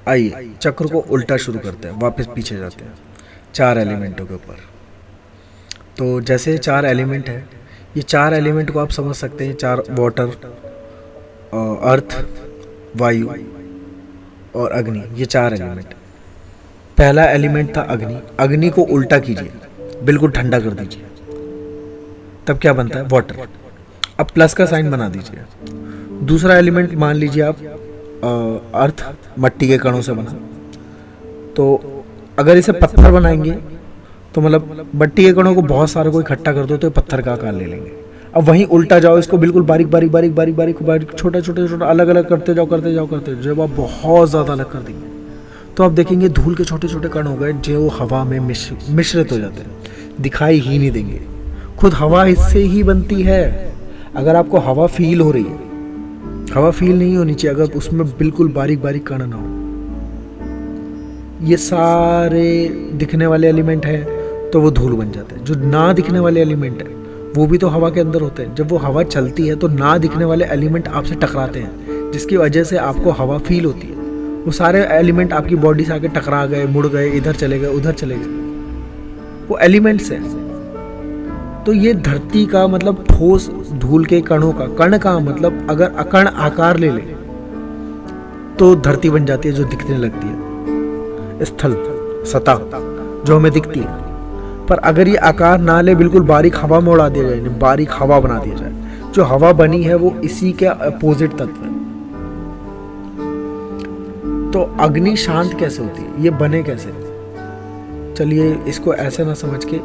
आइए चक्र को उल्टा शुरू करते हैं, वापस पीछे जाते हैं 4 एलिमेंटों के ऊपर। तो जैसे 4 एलिमेंट है, ये 4 एलिमेंट को आप समझ सकते हैं 4, वाटर, अर्थ, वायु और अग्नि, ये 4 एलिमेंट। पहला एलिमेंट था अग्नि। अग्नि को उल्टा कीजिए, बिल्कुल ठंडा कर दीजिए, तब क्या बनता है? वाटर। अब प्लस का साइन बना दीजिए। दूसरा एलिमेंट मान लीजिए आप अर्थ, मट्टी के कणों से बना। तो अगर इसे पत्थर बनाएंगे तो मतलब मट्टी के कणों को बहुत सारे को इकट्ठा कर दो तो पत्थर का आकार ले लेंगे। अब वहीं उल्टा जाओ, इसको बिल्कुल बारीक बारीक बारीक बारीक बारीक बारीक छोटा छोटा छोटा अलग अलग करते जाओ करते जाओ करते जाओ। जब आप बहुत ज़्यादा अलग कर देंगे तो आप देखेंगे धूल के छोटे छोटे कण हो गए जो हवा में मिश्रित हो जाते हैं, दिखाई ही नहीं देंगे। खुद हवा इससे ही बनती है। अगर आपको हवा फील हो रही है, हवा फील नहीं होनी चाहिए अगर उसमें बिल्कुल बारीक बारीक कण ना हो। ये सारे दिखने वाले एलिमेंट हैं तो वो धूल बन जाते हैं। जो ना दिखने वाले एलिमेंट है वो भी तो हवा के अंदर होते हैं। जब वो हवा चलती है तो ना दिखने वाले एलिमेंट आपसे टकराते हैं, जिसकी वजह से आपको हवा फील होती है। वो सारे एलिमेंट आपकी बॉडी से आके टकरा गए, मुड़ गए, इधर चले गए, उधर चले गए, वो एलिमेंट्स हैं। तो ये धरती का मतलब ठोस धूल के कणों का, कण का मतलब अगर अकण आकार ले ले तो धरती बन जाती है जो दिखने लगती है, स्थल, सतह जो हमें दिखती है। पर अगर ये आकार ना ले, बिल्कुल बारीक हवा में उड़ा दिया जाए, बारीक हवा बना दिया जाए, जो हवा बनी है वो इसी के अपोजिट तत्व है। तो अग्नि शांत कैसे होती है, ये बने कैसे? चलिए इसको ऐसे ना समझ के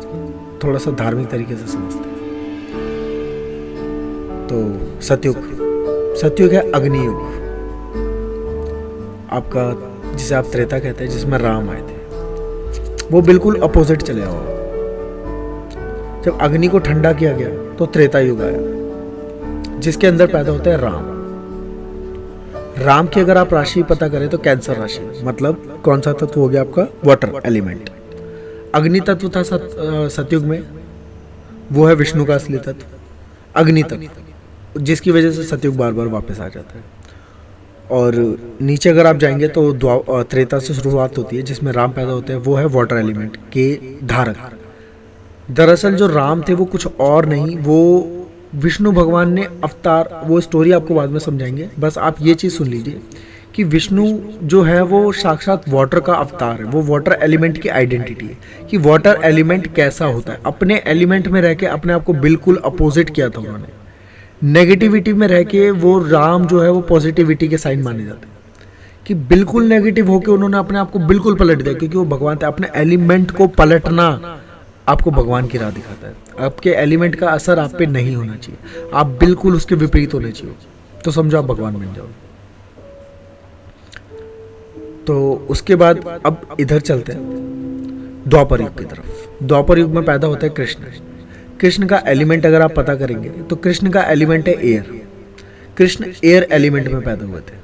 थोड़ा सा धार्मिक तरीके से समझते हैं। तो सतयुग है अग्नि युग आपका, जिसे आप त्रेता कहते हैं, जिसमें राम आए थे। वो बिल्कुल अपोजिट चले आओ। जब अग्नि को ठंडा किया गया तो त्रेता युग आया, जिसके अंदर पैदा होते हैं राम। राम की अगर आप राशि पता करें तो कैंसर राशि, मतलब कौन सा तत्व हो गया आपका? Water element. अग्नि तत्व था सतयुग में, वो है विष्णु का असली तत्व, अग्नि तत्व, जिसकी वजह से सतयुग बार बार वापस आ जाता है। और नीचे अगर आप जाएंगे तो त्रेता से शुरुआत होती है, जिसमें राम पैदा होते हैं, वो है वाटर एलिमेंट के धारक। दरअसल जो राम थे वो कुछ और नहीं, वो विष्णु भगवान ने अवतार, वो स्टोरी आपको बाद में समझाएंगे, बस आप ये चीज़ सुन लीजिए कि विष्णु जो है वो साक्षात वाटर का अवतार है। वो वाटर एलिमेंट की आइडेंटिटी है कि वाटर एलिमेंट कैसा होता है। अपने एलिमेंट में रह के अपने आप को बिल्कुल अपोजिट किया था उन्होंने। नेगेटिविटी में रह के वो राम जो है वो पॉजिटिविटी के साइन माने जाते हैं कि बिल्कुल नेगेटिव होके उन्होंने अपने आप को बिल्कुल पलट दिया, क्योंकि वो भगवान थे। अपने एलिमेंट को पलटना आपको भगवान की राह दिखाता है। आपके एलिमेंट का असर आप पे नहीं होना चाहिए, आप बिल्कुल उसके विपरीत होने चाहिए, तो समझो आप भगवान बन जाओ। तो उसके बाद अब इधर चलते हैं द्वापर युग की तरफ। द्वापर युग में पैदा होता है कृष्ण। कृष्ण का एलिमेंट अगर आप पता करेंगे तो कृष्ण का एलिमेंट है एयर। कृष्ण एयर एलिमेंट में पैदा हुए थे।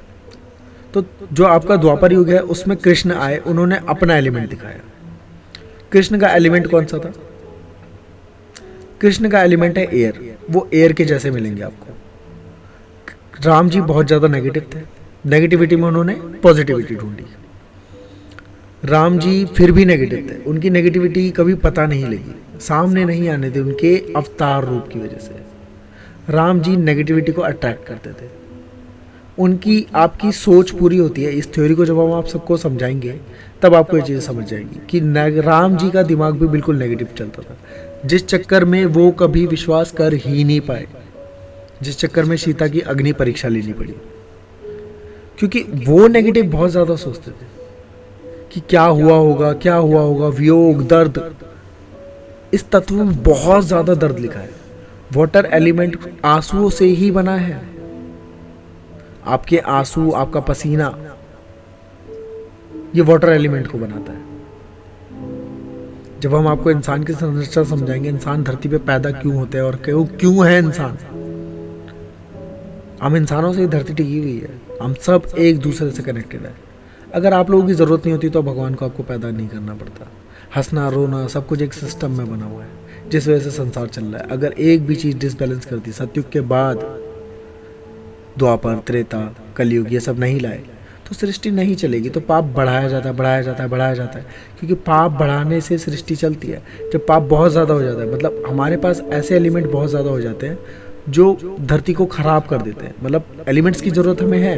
तो जो आपका द्वापर युग है उसमें कृष्ण आए, उन्होंने अपना एलिमेंट दिखाया। कृष्ण का एलिमेंट कौन सा था? कृष्ण का एलिमेंट है एयर। वो एयर के जैसे मिलेंगे आपको। राम जी बहुत ज्यादा नेगेटिव थे, नेगेटिविटी में उन्होंने पॉजिटिविटी ढूंढी। राम जी फिर भी नेगेटिव थे, उनकी नेगेटिविटी कभी पता नहीं लगी, सामने नहीं आने थे उनके अवतार रूप की वजह से। राम जी नेगेटिविटी को अट्रैक्ट करते थे। उनकी आपकी सोच पूरी होती है। इस थ्योरी को जब हम आप सबको समझाएंगे तब आपको ये चीज़ समझ जाएगी कि राम जी का दिमाग भी बिल्कुल नेगेटिव चलता था, जिस चक्कर में वो कभी विश्वास कर ही नहीं पाए, जिस चक्कर में सीता की अग्नि परीक्षा लेनी पड़ी, क्योंकि वो नेगेटिव बहुत ज़्यादा सोचते थे कि क्या हुआ होगा, क्या हुआ होगा। वियोग, दर्द, इस तत्व में बहुत ज़्यादा दर्द लिखा है। वाटर एलिमेंट आंसुओं से ही बना है। आपके आंसू, आपका पसीना, ये वाटर एलिमेंट को बनाता है। जब हम आपको इंसान की संरचना समझाएंगे, इंसान धरती पे पैदा क्यों होते हैं और क्यों है इंसान, हम इंसानों से ही धरती टिकी हुई है। हम सब एक दूसरे से कनेक्टेड है। अगर आप लोगों की ज़रूरत नहीं होती तो भगवान को आपको पैदा नहीं करना पड़ता। हंसना, रोना, सब कुछ एक सिस्टम में बना हुआ है, जिस वजह से संसार चल रहा है। अगर एक भी चीज़ डिसबैलेंस कर दी, सतयुग के बाद द्वापर, त्रेता, कलयुग ये सब नहीं लाए तो सृष्टि नहीं चलेगी। तो पाप बढ़ाया जाता है, बढ़ाया जाता है, बढ़ाया जाता है, क्योंकि पाप बढ़ाने से सृष्टि चलती है। जब पाप बहुत ज़्यादा हो जाता है, मतलब हमारे पास ऐसे एलिमेंट बहुत ज़्यादा हो जाते हैं जो धरती को ख़राब कर देते हैं। मतलब एलिमेंट्स की ज़रूरत हमें है,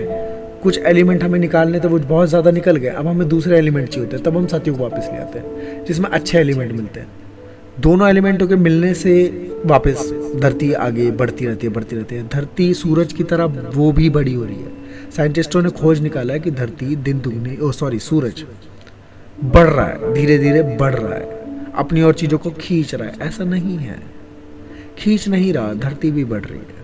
कुछ एलिमेंट हमें निकालने तो वो बहुत ज़्यादा निकल गए, अब हमें दूसरे एलिमेंट चाहिए होते हैं, तब हम सतयुग वापस ले आते हैं जिसमें अच्छे एलिमेंट मिलते हैं। दोनों एलिमेंटों के मिलने से वापस धरती आगे बढ़ती रहती है, बढ़ती रहती है। धरती सूरज की तरह वो भी बड़ी हो रही है। साइंटिस्टों ने खोज निकाला है कि धरती दिन दुगनी सूरज बढ़ रहा है, धीरे धीरे बढ़ रहा है, अपनी और चीज़ों को खींच रहा है। ऐसा नहीं है, खींच नहीं रहा, धरती भी बढ़ रही है।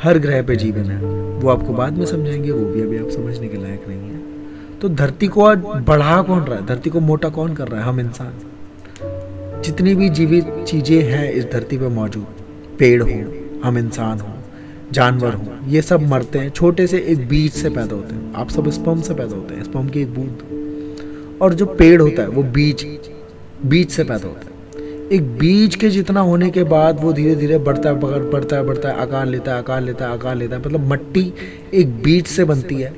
हर ग्रह पे जीवन है, वो आपको बाद में समझाएंगे, वो भी अभी आप समझने के लायक नहीं है। तो धरती को आज बढ़ा कौन रहा है, धरती को मोटा कौन कर रहा है? हम इंसान। जितनी भी जीवित चीज़ें हैं इस धरती पे मौजूद, पेड़ हो, हम इंसान हो, जानवर हो, ये सब मरते हैं, छोटे से एक बीज से पैदा होते हैं। आप सब स्पर्म से पैदा होते हैं, स्पर्म की एक बूंद। और जो पेड़ होता है वो बीज से पैदा होता है। एक बीज के जितना होने के बाद वो धीरे धीरे बढ़ता है, बढ़ता है, बढ़ता है, आकार लेता है, आकार लेता है, आकार लेता है। मतलब मिट्टी एक बीज से बनती है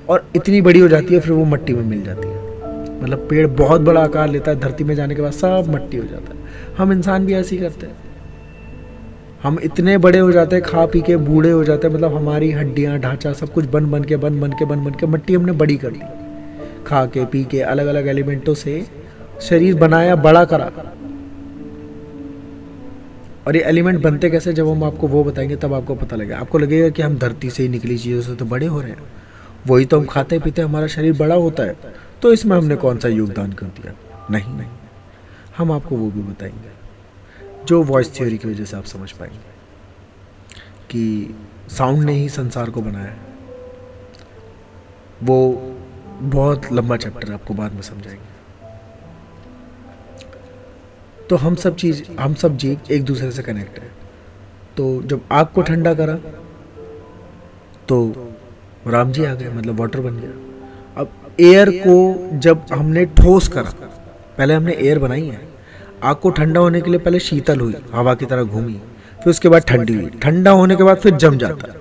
और इतनी बड़ी हो जाती है, फिर वो मिट्टी में मिल जाती है। मतलब पेड़ बहुत बड़ा आकार लेता है, धरती में जाने के बाद सब मिट्टी हो जाता है। हम इंसान भी ऐसे ही करते हैं, हम इतने बड़े हो जाते हैं, खा पी के बूढ़े हो जाते हैं। मतलब हमारी हड्डियाँ, ढांचा सब कुछ बन बन के मिट्टी हमने बड़ी कर दी। खा के पी के अलग अलग एलिमेंटों से शरीर बनाया, बड़ा करा। और ये एलिमेंट बनते कैसे, जब हम आपको वो बताएंगे तब आपको पता लगेगा। आपको लगेगा कि हम धरती से ही निकली चीज़ों से तो बड़े हो रहे हैं, वही तो हम खाते पीते हमारा शरीर बड़ा होता है, तो इसमें हमने कौन सा योगदान कर दिया? नहीं, हम आपको वो भी बताएंगे जो वॉइस थ्योरी की वजह से आप समझ पाएंगे कि साउंड ने ही संसार को बनाया है। वो बहुत लंबा चैप्टर है, आपको बाद में समझाएंगे। तो हम सब जीव एक दूसरे से कनेक्ट है। तो जब आग को ठंडा करा तो राम जी आ गए, मतलब वाटर बन गया। अब एयर को जब हमने ठोस करा, पहले हमने एयर बनाई है, आग को ठंडा होने के लिए पहले शीतल हुई, हवा की तरह घूमी, फिर उसके बाद ठंडी हुई, ठंडा होने के बाद फिर जम जाता है,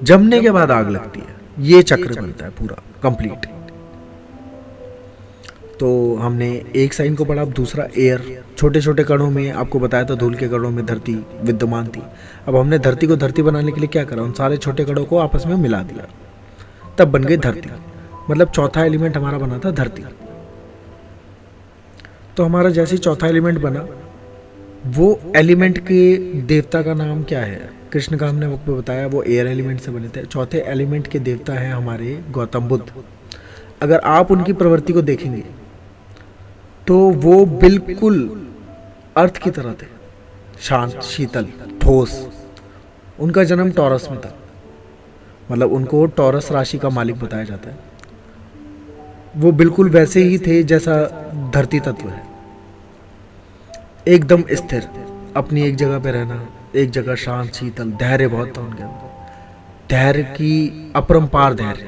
जमने के बाद आग लगती है। ये चक्र बनता है पूरा कंप्लीट। तो हमने एक साइन को पढ़ा, अब दूसरा एयर, छोटे छोटे कणों में आपको बताया था, धूल के कणों में धरती विद्यमान थी। अब हमने धरती को धरती बनाने के लिए क्या करा, उन सारे छोटे कणों को आपस में मिला दिया, तब बन गई धरती। मतलब चौथा एलिमेंट हमारा बना था धरती। तो हमारा जैसे चौथा एलिमेंट बना, वो एलिमेंट के देवता का नाम क्या है? कृष्ण का हमने आपको बताया, वो एयर एलिमेंट से बने थे। चौथे एलिमेंट के देवता हैं हमारे गौतम बुद्ध। अगर आप उनकी प्रवृत्ति को देखेंगे तो वो बिल्कुल अर्थ की तरह थे, शांत, शीतल, ठोस। उनका जन्म टॉरस में था, मतलब उनको टॉरस राशि का मालिक बताया जाता है। वो बिल्कुल वैसे ही थे जैसा धरती तत्व है, एकदम स्थिर, अपनी एक जगह पे रहना, एक जगह शांत, शीतल। धैर्य बहुत था उनके अंदर, धैर्य की अपरंपार धैर्य।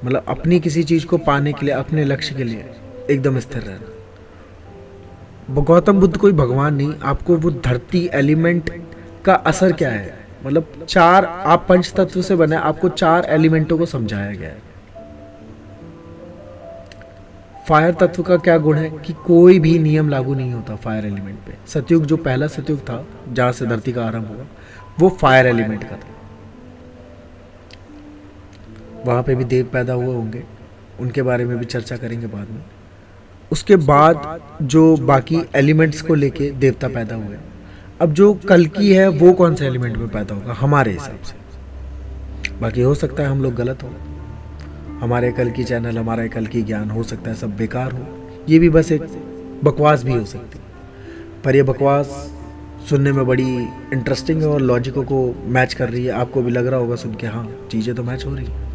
मतलब अपनी किसी चीज को पाने के लिए, अपने लक्ष्य के लिए एकदम स्थिर रहना। गौतम बुद्ध कोई भगवान नहीं, आपको वो धरती एलिमेंट का असर क्या है, मतलब चार, आप पंच तत्व से बने, आपको चार एलिमेंटों को समझाया गया है। फायर तत्व का क्या गुण है कि कोई भी नियम लागू नहीं होता फायर एलिमेंट पे। सतयुग, जो पहला सतयुग था जहां से धरती का आरंभ हुआ, वो फायर एलिमेंट का था। वहां पे भी देव पैदा हुए होंगे, उनके बारे में भी चर्चा करेंगे बाद में। उसके बाद जो बाकी एलिमेंट्स को लेके देवता पैदा हुए। अब जो कल्कि है वो कौन से एलिमेंट में पैदा होगा हमारे हिसाब से? बाकी हो सकता है हम लोग गलत हो, हमारे कल्कि चैनल, हमारा कल्कि ज्ञान हो सकता है सब बेकार हो, ये भी बस एक बकवास भी हो सकती है। पर ये बकवास सुनने में बड़ी इंटरेस्टिंग है और लॉजिकों को मैच कर रही है। आपको भी लग रहा होगा सुन के, हाँ चीज़ें तो मैच हो रही हैं।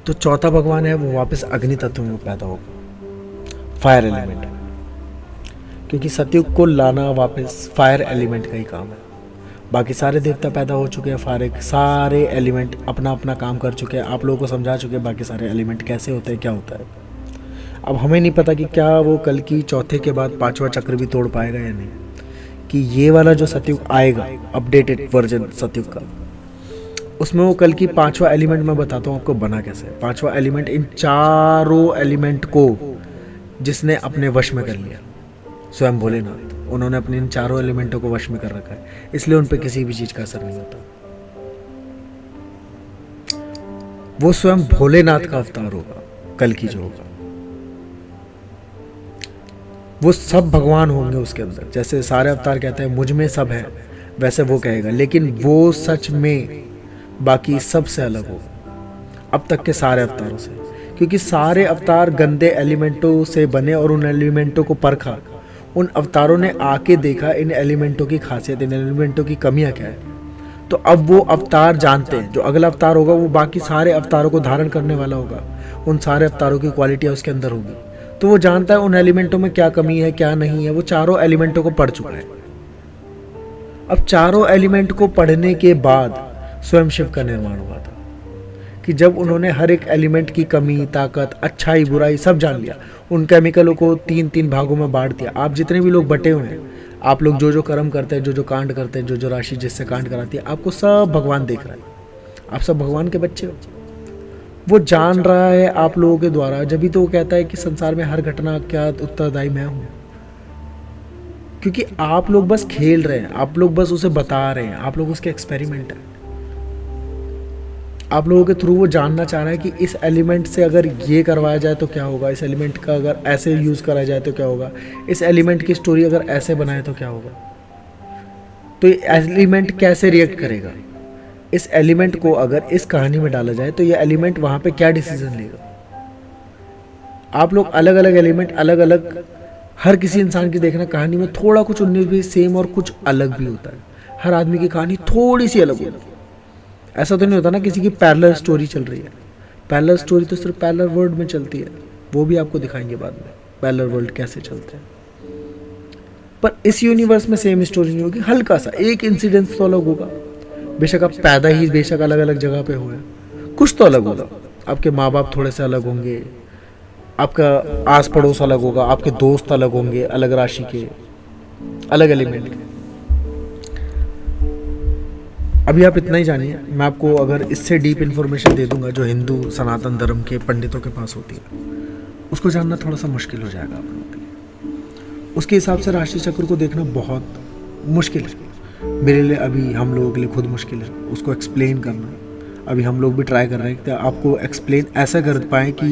तो चौथा भगवान है वो वापस अग्नि तत्व में पैदा होगा, फायर एलिमेंट, क्योंकि सतयुग को लाना वापस फायर एलिमेंट का ही काम है। बाकी सारे देवता पैदा हो चुके हैं, फायर, सारे एलिमेंट अपना अपना काम कर चुके हैं, आप लोगों को समझा चुके हैं बाकी सारे एलिमेंट कैसे होते हैं, क्या होता है। अब हमें नहीं पता कि क्या वो कल की चौथे के बाद पांचवा चक्र भी तोड़ पाएगा या नहीं, कि ये वाला जो सतयुग आएगा, अपडेटेड वर्जन सतयुग का, उसमें वो कल की पांचवा एलिमेंट मैं बताता हूँ आपको बना कैसे। पांचवा एलिमेंट इन चारों एलिमेंट को जिसने अपने वश में कर लिया, स्वयं भोलेनाथ, उन्होंने अपने इन चारों एलिमेंटों को वश में कर रखा है, इसलिए उन पर किसी भी चीज का असर नहीं होता। वो स्वयं भोलेनाथ का अवतार होगा कल की जो होगा, वो सब भगवान होंगे उसके अंदर। जैसे सारे अवतार कहते हैं मुझ में सब है, वैसे वो कहेगा, लेकिन वो सच में बाकी सबसे अलग होगा अब तक के सारे अवतारों से, क्योंकि सारे अवतार गंदे एलिमेंटों से बने और उन एलिमेंटों को परखा। उन अवतारों ने आके देखा इन एलिमेंटों की खासियत, इन एलिमेंटों की कमियां क्या है। तो अब वो अवतार जानते हैं, जो अगला अवतार होगा वो बाकी सारे अवतारों को धारण करने वाला होगा, उन सारे अवतारों की क्वालिटियाँ उसके अंदर होगी। तो वो जानता है उन एलिमेंटों में क्या कमी है क्या नहीं है, वो चारों एलिमेंटों को पढ़ चुका है। अब चारों एलिमेंट को पढ़ने के बाद स्वयं शिव का निर्माण हुआ था, कि जब उन्होंने हर एक एलिमेंट की कमी, ताकत, अच्छाई, बुराई सब जान लिया, उन केमिकलों को 3-3 भागों में बांट दिया। आप जितने भी लोग बटे हुए हैं, आप लोग जो जो कर्म करते हैं, जो जो कांड करते हैं, जो जो राशि जिससे कांड कराती है, आपको सब भगवान देख रहा है, आप सब भगवान के बच्चे हो। वो जान रहा है आप लोगों के द्वारा, जब भी तो वो कहता है कि संसार में हर घटना का उत्तरदायी मैं हूँ, क्योंकि आप लोग बस खेल रहे हैं, आप लोग बस उसे बता रहे हैं, आप लोग उसके एक्सपेरिमेंट है। आप लोगों के थ्रू वो जानना चाह रहा है कि इस एलिमेंट से अगर ये करवाया जाए तो क्या होगा, इस एलिमेंट का अगर ऐसे यूज़ करा जाए तो क्या होगा, इस एलिमेंट की स्टोरी अगर ऐसे बनाए तो क्या होगा, तो ये एलिमेंट कैसे रिएक्ट करेगा, इस एलिमेंट को अगर इस कहानी में डाला जाए तो ये एलिमेंट वहाँ पे क्या डिसीजन लेगा। आप लोग अलग अलग एलिमेंट, अलग अलग, हर किसी इंसान की देखना कहानी में थोड़ा कुछ 19-20 सेम और कुछ अलग भी होता है। हर आदमी की कहानी थोड़ी सी अलग होती है। ऐसा तो नहीं होता ना किसी की पैरेलल स्टोरी चल रही है। पैरेलल स्टोरी तो सिर्फ पैरेलल वर्ल्ड में चलती है, वो भी आपको दिखाएंगे बाद में पैरेलल वर्ल्ड कैसे चलते हैं। पर इस यूनिवर्स में सेम स्टोरी नहीं होगी, हल्का सा एक इंसिडेंस तो अलग होगा। बेशक आप पैदा ही बेशक अलग अलग जगह पे हुए, कुछ तो अलग होगा। आपके माँ बाप थोड़े से अलग होंगे, आपका आस पड़ोस अलग होगा, आपके दोस्त अलग होंगे, अलग राशि के, अलग एलिमेंट के। अभी आप इतना ही जानिए, मैं आपको अगर इससे डीप इन्फॉर्मेशन दे दूंगा जो हिंदू सनातन धर्म के पंडितों के पास होती है, उसको जानना थोड़ा सा मुश्किल हो जाएगा आप लोगों के लिए। उसके हिसाब से राशि चक्र को देखना बहुत मुश्किल है, मेरे लिए अभी, हम लोगों के लिए खुद मुश्किल है उसको एक्सप्लेन करना। अभी हम लोग भी ट्राई कर रहे हैं कि आपको एक्सप्लेन ऐसा कर पाएँ कि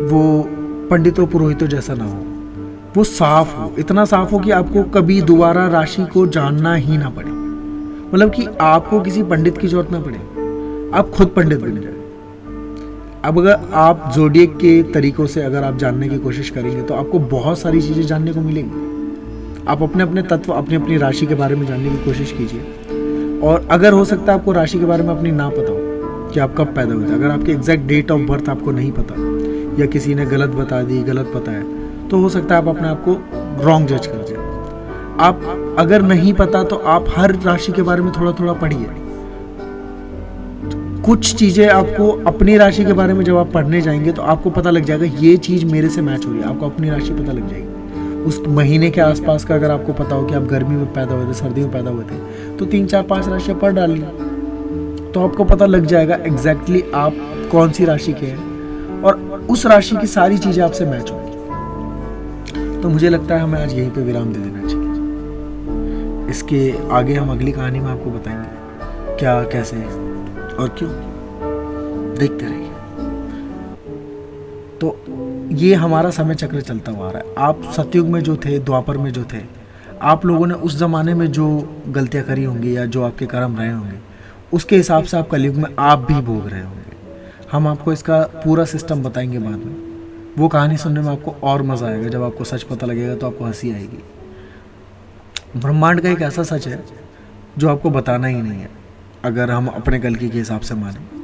वो पंडितों पुरोहितों जैसा ना हो, वो साफ हो, इतना साफ हो कि आपको कभी दोबारा राशि को जानना ही ना पड़े। मतलब कि आपको किसी पंडित की जरूरत ना पड़े, आप खुद पंडित बन जाए। अब अगर आप ज़ोडिएक के तरीकों से अगर आप जानने की कोशिश करेंगे तो आपको बहुत सारी चीज़ें जानने को मिलेंगी। आप अपने अपने तत्व, अपनी अपनी राशि के बारे में जानने की कोशिश कीजिए। और अगर हो सकता है आपको राशि के बारे में अपनी ना पता हो कि आप कब पैदा हुए थे, अगर आपके एग्जैक्ट डेट ऑफ बर्थ आपको नहीं पता या किसी ने गलत बता दी, गलत पता है, तो हो सकता है आप अपने आप को रॉन्ग जज कर जाए। आप अगर नहीं पता तो आप हर राशि के बारे में थोड़ा थोड़ा पढ़िए। कुछ चीज़ें आपको अपनी राशि के बारे में जब आप पढ़ने जाएंगे तो आपको पता लग जाएगा ये चीज़ मेरे से मैच हो रही है, आपको अपनी राशि पता लग जाएगी। उस महीने के आसपास का अगर आपको पता हो कि आप गर्मी में पैदा हुए थे, सर्दी में पैदा हुए थे, तो 3-4-5 राशियाँ पढ़ डालिए, तो आपको पता लग जाएगा एग्जैक्टली आप कौन सी राशि के हैं और उस राशि की सारी चीज़ें आपसे मैच होंगी। तो मुझे लगता है हमें आज यहीं पे विराम दे देना चाहिए। इसके आगे हम अगली कहानी में आपको बताएंगे क्या, कैसे और क्यों। देखते रहिए। तो ये हमारा समय चक्र चलता हुआ आ रहा है। आप सतयुग में जो थे, द्वापर में जो थे, आप लोगों ने उस ज़माने में जो गलतियाँ करी होंगी या जो आपके कर्म रहे होंगे, उसके हिसाब से आप कलयुग में आप भी भोग रहे होंगे। हम आपको इसका पूरा सिस्टम बताएंगे बाद में। वो कहानी सुनने में आपको और मज़ा आएगा। जब आपको सच पता लगेगा तो आपको हंसी आएगी। ब्रह्मांड का एक ऐसा सच है जो आपको बताना ही नहीं है। अगर हम अपने कल्कि के हिसाब से माने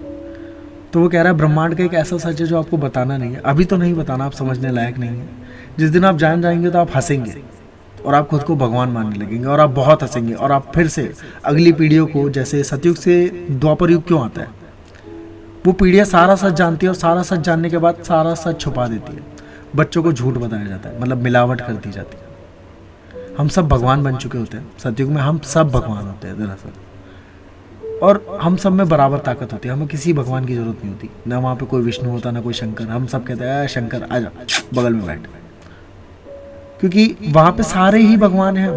तो वो कह रहा है ब्रह्मांड का एक ऐसा सच है जो आपको बताना नहीं है। अभी तो नहीं बताना, आप समझने लायक नहीं है। जिस दिन आप जान जाएंगे तो आप हंसेंगे और आप खुद को भगवान मानने लगेंगे और आप बहुत हंसेंगे और आप फिर से अगली पीढ़ियों को, जैसे सतयुग से द्वापर युग क्यों आता है, वो पीढ़ियाँ सारा सच जानती है और सारा सच जानने के बाद सारा सच छुपा देती है। बच्चों को झूठ बताया जाता है, मतलब मिलावट कर दी जाती है। हम सब भगवान बन चुके होते हैं। सतयुग में हम सब भगवान होते हैं दरअसल। और हम सब में बराबर ताकत होती है, हमें किसी भगवान की जरूरत नहीं होती, ना वहाँ पे कोई विष्णु होता ना कोई शंकर। हम सब कहते हैं शंकर आजा बगल में बैठ, क्योंकि वहाँ पे सारे ही भगवान हैं।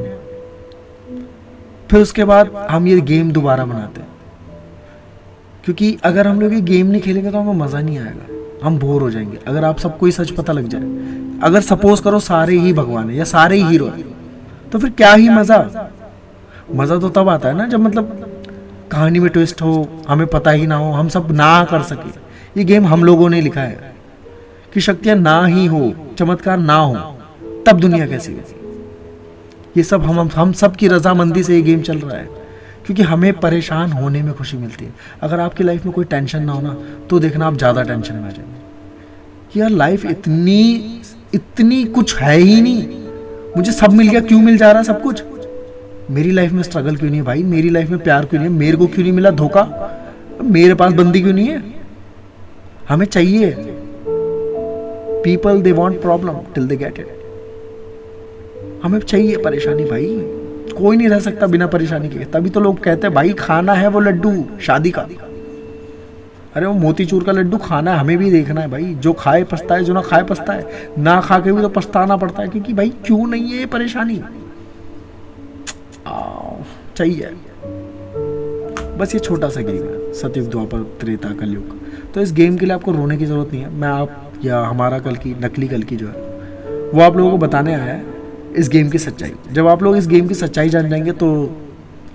फिर उसके बाद हम ये गेम दोबारा बनाते हैं, क्योंकि अगर हम लोग ये गेम नहीं खेलेंगे तो हमें मज़ा नहीं आएगा, हम बोर हो जाएंगे। अगर आप सबको ही सच पता लग जाए, अगर सपोज करो सारे ही भगवान है या सारे ही हीरो है, तो फिर क्या ही मज़ा। मज़ा तो तब आता है ना जब मतलब कहानी में ट्विस्ट हो, हमें पता ही ना हो, हम सब ना कर सके। ये गेम हम लोगों ने लिखा है कि शक्तियाँ ना ही हो, चमत्कार ना हो, तब दुनिया कैसी होगी। ये सब हम सब की रजामंदी से ये गेम चल रहा है, क्योंकि हमें परेशान होने में खुशी मिलती है। अगर आपकी लाइफ में कोई टेंशन ना हो ना, तो देखना आप ज़्यादा टेंशन में आ जाएंगे। यार लाइफ इतनी कुछ है ही नहीं, मुझे सब मिल गया, क्यों मिल जा रहा सब कुछ। मेरी लाइफ में स्ट्रगल क्यों नहीं है भाई, मेरी लाइफ में प्यार क्यों नहीं है, मेरे को क्यों नहीं मिला धोखा, मेरे पास बंदी क्यों नहीं है। हमें चाहिए, people they want problem till they get it. हमें चाहिए परेशानी भाई, कोई नहीं रह सकता बिना परेशानी के। तभी तो लोग कहते हैं भाई खाना है वो लड्डू शादी का, अरे वो मोतीचूर का लड्डू खाना है, हमें भी देखना है भाई। जो खाए पछता है, जो ना खाए पछता है, ना खा के भी तो पछताना पड़ता है, क्योंकि भाई क्यों नहीं है ये परेशानी। चाहिए बस ये छोटा सा गेम है, सतयुग द्वापर त्रेता कलयुग। तो इस गेम के लिए आपको रोने की जरूरत नहीं है। मैं आप या हमारा कल की नकली कल की जो है वो आप लोगों को बताने आया है इस गेम की सच्चाई। जब आप लोग इस गेम की सच्चाई जान जाएंगे तो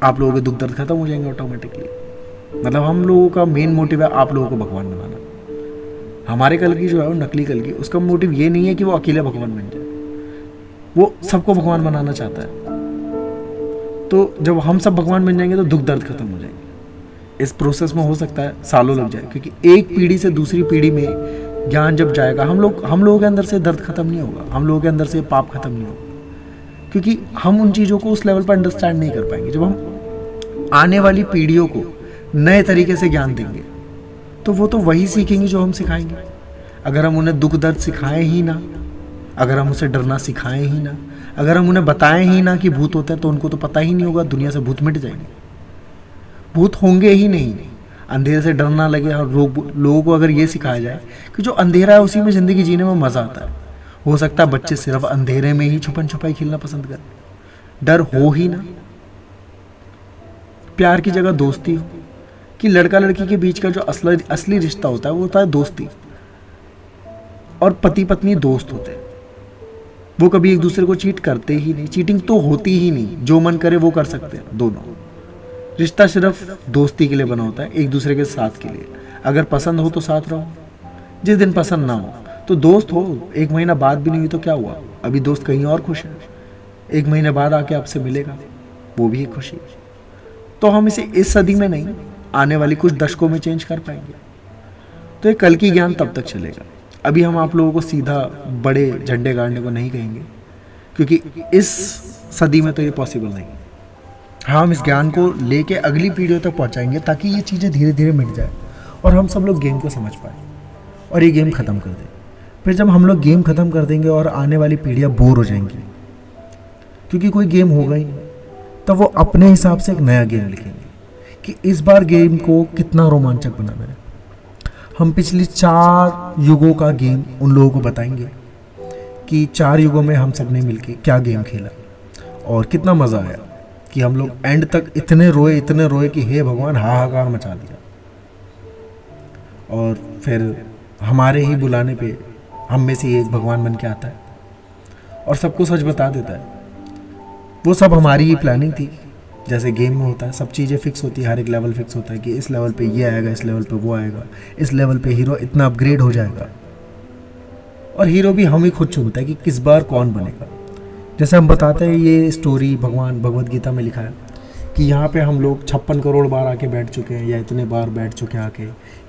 आप लोगों के दुख दर्द खत्म हो जाएंगे ऑटोमेटिकली। मतलब हम लोगों का मेन मोटिव है आप लोगों को भगवान बनाना। हमारे कल की जो है वो नकली कल की, उसका मोटिव ये नहीं है कि वो अकेले भगवान बन जाए, वो सबको भगवान बनाना चाहता है। तो जब हम सब भगवान बन जाएंगे तो दुख दर्द खत्म हो जाएंगे। इस प्रोसेस में हो सकता है सालों लग जाए, क्योंकि एक पीढ़ी से दूसरी पीढ़ी में ज्ञान जब जाएगा, हम लोगों के अंदर से दर्द खत्म नहीं होगा, हम लोगों के अंदर से पाप खत्म नहीं होगा, क्योंकि हम उन चीज़ों को उस लेवल पर अंडरस्टैंड नहीं कर पाएंगे। जब हम आने वाली पीढ़ियों को नए तरीके से ज्ञान देंगे तो वो तो वही सीखेंगे जो हम सिखाएंगे। अगर हम उन्हें दुख दर्द सिखाएं ही ना, अगर हम उसे डरना सिखाएं ही ना, अगर हम उन्हें बताएं ही ना कि भूत होते हैं, तो उनको तो पता ही नहीं होगा, दुनिया से भूत मिट जाएंगे, भूत होंगे ही नहीं। अंधेरे से डरना लगे। और लोगों को अगर ये सिखाया जाए कि जो अंधेरा है उसी में ज़िंदगी जीने में मज़ा आता है, हो सकता है बच्चे सिर्फ अंधेरे में ही छुपन छुपाई खेलना पसंद करें। डर हो ही ना, प्यार की जगह दोस्ती हो, कि लड़का लड़की के बीच का जो असली रिश्ता होता है वो होता है दोस्ती। और पति पत्नी दोस्त होते हैं, वो कभी एक दूसरे को चीट करते ही नहीं, चीटिंग तो होती ही नहीं, जो मन करे वो कर सकते हैं दोनों। रिश्ता सिर्फ दोस्ती के लिए बना होता है, एक दूसरे के साथ के लिए। अगर पसंद हो तो साथ रहो, जिस दिन पसंद ना हो तो दोस्त हो। एक महीना बाद भी नहीं हुई तो क्या हुआ, अभी दोस्त कहीं और खुश है, एक महीने बाद आके आपसे मिलेगा, वो भी एक खुशी। तो हम इसे इस सदी में नहीं, आने वाली कुछ दशकों में चेंज कर पाएंगे। तो ये कल की ज्ञान तब तक चलेगा। अभी हम आप लोगों को सीधा बड़े झंडे गाड़ने को नहीं कहेंगे, क्योंकि इस सदी में तो ये पॉसिबल नहीं। हाँ, हम इस ज्ञान को लेके अगली पीढ़ियों तक पहुंचाएंगे, ताकि ये चीज़ें धीरे धीरे मिट जाए और हम सब लोग गेम को समझ पाए और ये गेम ख़त्म कर दें। फिर जब हम लोग गेम ख़त्म कर देंगे और आने वाली पीढ़ियाँ बोर हो जाएंगी, क्योंकि कोई गेम होगा ही नहीं, तब वो अपने हिसाब से एक नया गेम लिखेंगे कि इस बार गेम को कितना रोमांचक बनाना है। हम पिछली 4 युगों का गेम उन लोगों को बताएंगे कि 4 युगों में हम सब ने मिलके क्या गेम खेला और कितना मज़ा आया, कि हम लोग एंड तक इतने रोए कि हे भगवान हाहाकार मचा दिया। और फिर हमारे ही बुलाने पे हम में से एक भगवान बन के आता है और सबको सच बता देता है। वो सब हमारी ही प्लानिंग थी। जैसे गेम में होता है, सब चीज़ें फिक्स होती है, हर एक लेवल फिक्स होता है कि इस लेवल पे ये आएगा, इस लेवल पे वो आएगा, इस लेवल पे हीरो इतना अपग्रेड हो जाएगा। और हीरो भी हम ही खुद चुनता है कि किस बार कौन बनेगा। जैसे हम बताते हैं, ये स्टोरी भगवान भगवद गीता में लिखा है कि यहाँ पे हम लोग 56 करोड़ बार आके बैठ चुके हैं, या इतने बार बैठ चुके हैं आके,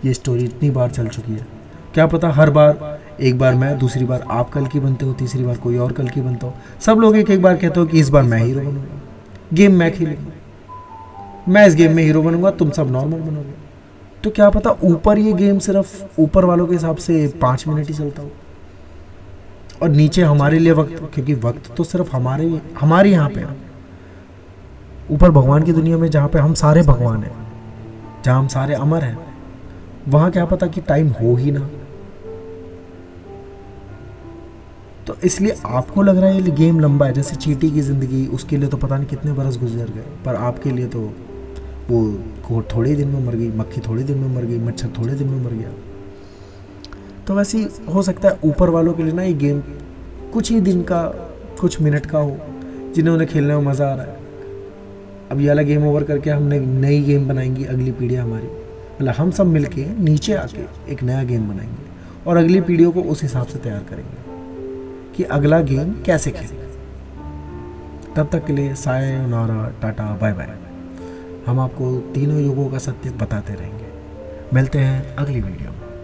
ये स्टोरी इतनी बार चल चुकी है। क्या पता हर बार, एक बार मैं, दूसरी बार आप कल की बनते हो, तीसरी बार कोई और कल की बनता हो, सब लोग एक एक बार कहते हो कि इस बार मैं हीरो बनूंगा, गेम मैं खेलूंगा, मैं इस गेम में हीरो बनूंगा, तुम सब नॉर्मल बनोगे। तो क्या पता ऊपर ये गेम सिर्फ ऊपर वालों के हिसाब से 5 मिनट ही चलता हो और नीचे हमारे लिए वक्त, क्योंकि वक्त तो सिर्फ हमारे यहाँ पे है। ऊपर भगवान की दुनिया में जहाँ पे हम सारे भगवान हैं, जहाँ हम सारे अमर हैं, वहाँ क्या पता कि टाइम हो ही ना। तो इसलिए आपको लग रहा है ये गेम लंबा है, जैसे चींटी की ज़िंदगी, उसके लिए तो पता नहीं कितने बरस गुजर गए, पर आपके लिए तो वो थोड़े ही दिन में मर गई, मक्खी थोड़े दिन में मर गई, मच्छर थोड़े दिन में मर गया। तो वैसे ही हो सकता है ऊपर वालों के लिए ना ये गेम कुछ ही दिन का, कुछ मिनट का हो, जिन्हें उन्हें खेलने में मज़ा आ रहा है। अब ये वाला गेम ओवर करके हम नई गेम बनाएंगी, अगली पीढ़ी हमारी, मतलब हम सब मिलके नीचे आके एक नया गेम बनाएंगे और अगली पीढ़ियों को उस हिसाब से तैयार करेंगे कि अगला गेम कैसे खेलें। तब तक के लिए सायोनारा, टाटा, बाय बाय। हम आपको तीनों युगों का सत्य बताते रहेंगे। मिलते हैं अगली वीडियो में।